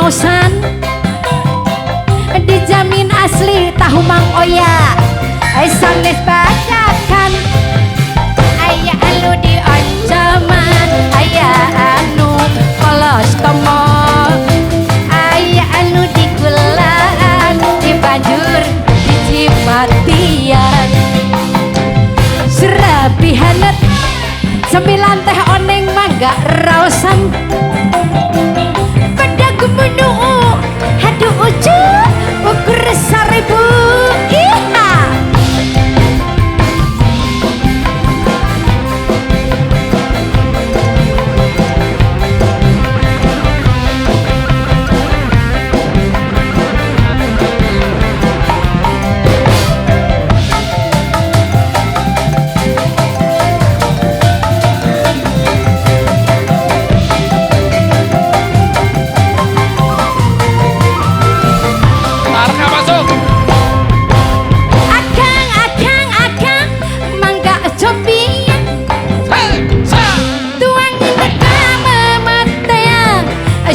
raosan dijamin asli tahu Mang Oya sanes bacakan aya anu di ancaman aya anu polos tomo aya anu di gulaan di banjur di cipatian serabihanet 9 teh oneng mangga raosan pada gumunu haduh ujung ukur 1000 iha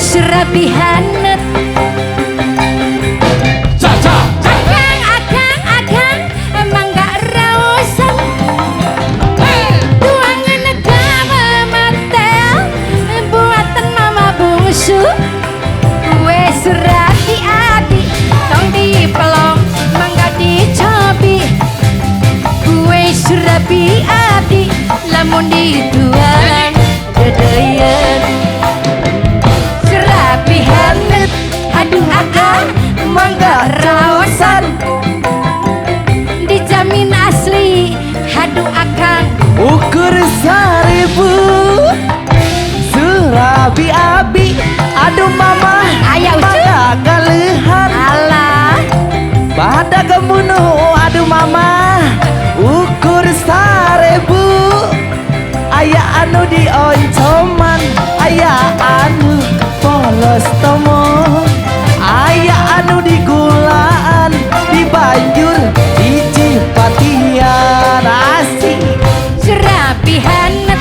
serabihanet akang mangga raosan tuangan agama matel buatan mama bungsu kue surati adi tong dipelong mangga dicobi kue surabi adi lamun dijualan dedeyan serabihanet aduh akang mangga raosan dijamin asli aduh akang ukur 1000 surabi abi aduh mama aya mangga galehan alah pada gemunuh aduh mama ukur 1000 aya anu di oncoman aya anu polos tomo aya anu di gulaan di banjur di cipatian asih serabihanet